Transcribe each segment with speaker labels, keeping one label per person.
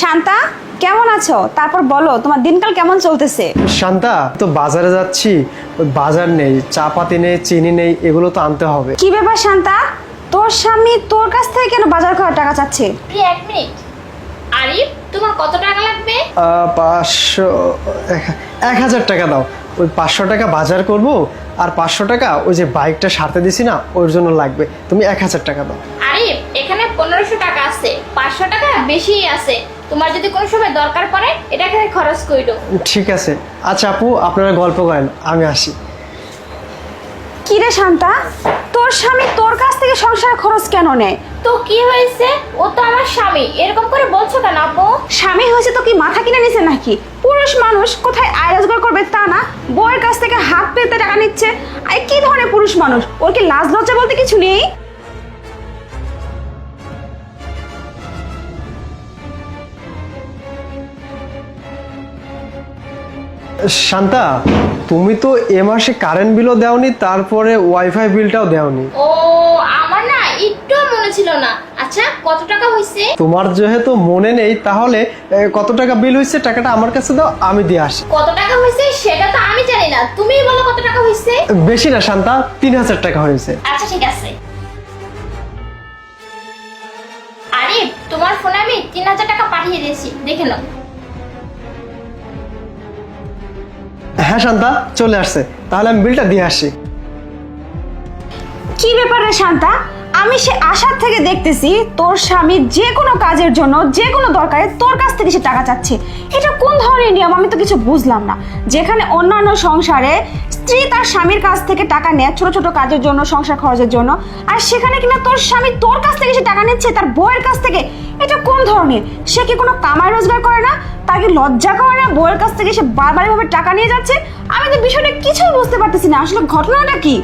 Speaker 1: শান্তা, কেমন আছো? তারপর বলো তোমার দিনকাল কেমন চলতেছে?
Speaker 2: শান্তা, তো বাজারে যাচ্ছি, ওই বাজার নেই, চা পাতি নেই, চিনি নেই, এগুলো তো আনতে হবে।
Speaker 1: কি ব্যাপার শান্তা, তোর স্বামী তোর কাছ থেকে কেন বাজার করার টাকা চাচ্ছে?
Speaker 3: এক মিনিট। আরিফ, তোমার কত টাকা লাগবে?
Speaker 2: 500, 1000 টাকা দাও। ওই 500 টাকা বাজার করব, আর 500 টাকা ওই যে বাইকটা সারতে দিছি না, ওর জন্য লাগবে। তুমি 1000 টাকা দাও।
Speaker 3: আরিফ, এখানে 1500 টাকা আছে, 500 টাকা বেশিই আছে। তোমার যদি কোনো সময় দরকার পড়ে এটা এখানে খরচ কইরো।
Speaker 2: ঠিক আছে। আচ্ছা আপু, আপনারা গল্প করেন, আমি আসি।
Speaker 1: কি রে শান্তা, তোর স্বামী তোর কাছ থেকে সংসার খরচ কেন নেয়?
Speaker 3: তো কি হয়েছে? ও তো আমার স্বামী, এরকম করে বলছো কেন আপু?
Speaker 1: স্বামী হয়েছে তো কি মাথা কিনে নিছে নাকি? পুরুষ মানুষ কোথায় আয় রোজগার করবে তা না, বউয়ের কাছ থেকে হাত পেতে টাকা নিচ্ছে। আর কি ধরনের পুরুষ মানুষ? ওর কি লাজ লজ্জা বলতে কিছু নেই?
Speaker 2: শান্তা, তুমি তো এ মাসে কারেন্ট বিলও দেওনি, তারপরে ওয়াইফাই বিলটাও দেওনি।
Speaker 3: ও, আমার না একটু মনে ছিল না। আচ্ছা, কত টাকা হয়েছে?
Speaker 2: তোমার যেহেতু মনে নেই, তাহলে কত টাকা বিল হয়েছে টাকাটা আমার কাছে দাও, আমি দিয়ে আসি।
Speaker 3: কত টাকা হয়েছে সেটা তো আমি জানি না, তুমিই বলো কত টাকা হয়েছে।
Speaker 2: বেশি না শান্তা, 3000 টাকা হয়েছে।
Speaker 3: আচ্ছা ঠিক আছে। আরিফ, তোমার ফোনে আমি 3000 টাকা পাঠিয়ে দিয়েছি, দেখে নাও।
Speaker 2: হ্যাঁ শান্তা, চলে আসছে, তাহলে আমি বিলটা দিয়ে আসি।
Speaker 1: কি ব্যাপার রে শান্তা, আমি সে আশার থেকে দেখতেছি তোর স্বামী যে কোনো কাজের জন্য যে কোনো দরকারে তোর কাছ থেকে সে টাকা চাচ্ছে। এটা কোন ধরনের নিয়ম? আমি তো কিছু বুঝলাম না। যেখানে অন্যান্য সংসারে স্ত্রী তার স্বামীর কাছ থেকে টাকা নেয় ছোট ছোট কাজের জন্য, সংসার খরচের জন্য, আর সেখানে কিনা তোর স্বামী তোর কাছ থেকে সে টাকা নিচ্ছে তার বউয়ের কাছ থেকে। এটা কোন ধরনের? সে কি কোনো কামাই রোজগার করে না? তার কি লজ্জা করে না বউয়ের কাছ থেকে সে বারবার ভাবে টাকা নিয়ে যাচ্ছে? আমি তো বিষয়টা কিছুই বুঝতে পারতেছি না, আসলে ঘটনাটা কি?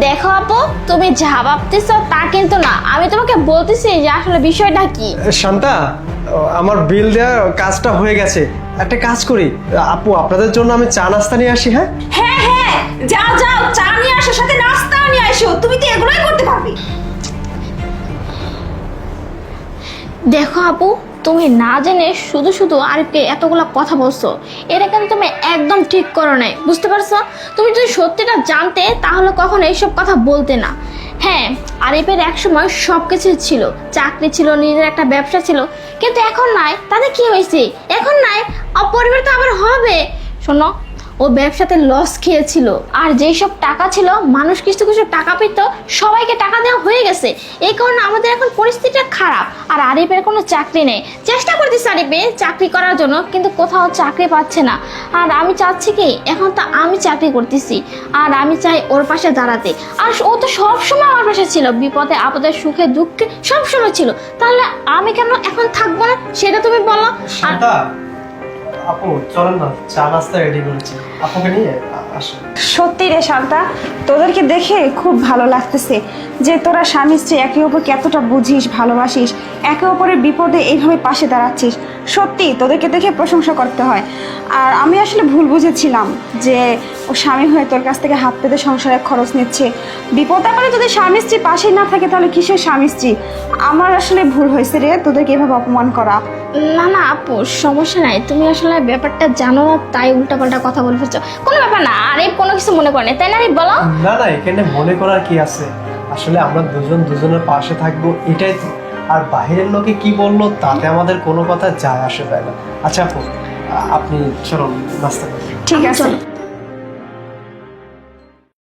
Speaker 3: দেখো আপু, তুমি যা ভাবতেছ তা কিন্তু না, আমি তোমাকে বলতেছি যে আসলে বিষয়টা কি।
Speaker 2: শান্তা, আমার বিল দেওয়ার কাজটা হয়ে গেছে। একটা কাজ করি আপু, আপনাদের জন্য আমি চা নাস্তা নিয়ে আসি। হ্যাঁ
Speaker 1: হ্যাঁ হ্যাঁ, যাও যাও, চা নিয়ে আসো, সাথে নাস্তাও নিয়ে আসো। তুমি তো এগুলোই করতে পারবে।
Speaker 3: দেখো আপু, তুমি না জেনে শুধু শুধু আরিফকে এতগুলা কথা বলছো, এটা কিন্তু তুমি একদম ঠিক করো নাই, বুঝতে পারছো? তুমি যদি সত্যিটা জানতে তাহলে কখনো এইসব কথা বলতে না। হ্যাঁ, আরিফের একসময় সব কিছু ছিল, চাকরি ছিল, নিজের একটা ব্যবসা ছিল, কিন্তু এখন নাই। তাতে কি হয়েছে? এখন নাই, পরিবার তো আবার হবে। শোনো, ও ব্যবসাতে লস খেয়েছিল, আর যেই সব টাকা ছিল মানুষ কিছু কিছু টাকা পেত, সবাইকে টাকা দেওয়া হয়ে গেছে। এই কারণে আমাদের এখন পরিস্থিতিটা খারাপ। আর আরিফের কোনো চাকরি নেই, চেষ্টা করতেছে আরিফে চাকরি করার জন্য, কিন্তু কোথাও চাকরি পাচ্ছে না। আর আমি চাচ্ছি কি, এখন তো আমি চাকরি করতেছি, আর আমি চাই ওর পাশে দাঁড়াতে। আর ও তো সবসময় আমার পাশে ছিল, বিপদে আপদে সুখে দুঃখে সবসময় ছিল। তাহলে আমি কেন এখন থাকবো না সেটা তুমি বলো। আর
Speaker 2: আপু চলেন না, চা নাস্তা রেডি করেছি, আপনাকে নিয়ে আসুন।
Speaker 1: সত্যি রে শান্তা, তোদেরকে দেখে খুব ভালো লাগতেছে যে তোরা স্বামী স্ত্রী একে অপরকে এতটা বুঝিস, ভালোবাসিস, একে অপরের বিপদে এইভাবে পাশে দাঁড়াচ্ছিস। সত্যি তোদেরকে দেখে প্রশংসা করতে হয়। আর আমি আসলে ভুল বুঝেছিলাম যে ও স্বামী হয়ে তোর কাছ থেকে হাত পেতে সংসারের খরচ নিচ্ছে। বিপদ আপদে যদি স্বামী স্ত্রী পাশেই না থাকে তাহলে কিসের স্বামী স্ত্রী? আমার আসলে ভুল হয়েছে রে তোদেরকে এভাবে অপমান করা।
Speaker 3: না না আপু, সমস্যা নাই, তুমি আসলে ব্যাপারটা জানো না তাই উল্টাপাল্টা কথা বলে ফেলছো। কোনো ব্যাপার না, আরে কোনো কিছু মনে করে না, তাই না? আরে বলো।
Speaker 2: না না, এখানে মনে করার কি আছে? আসলে আমরা দুজন দুজনের পাশে থাকবো, এটাই তো। আর বাইরের লোকে কি বললো তাতে আমাদের কোনো কথা যায় আসে না। আচ্ছা আপু, আপনি চলুন নাস্তা করুন।
Speaker 1: ঠিক আছে।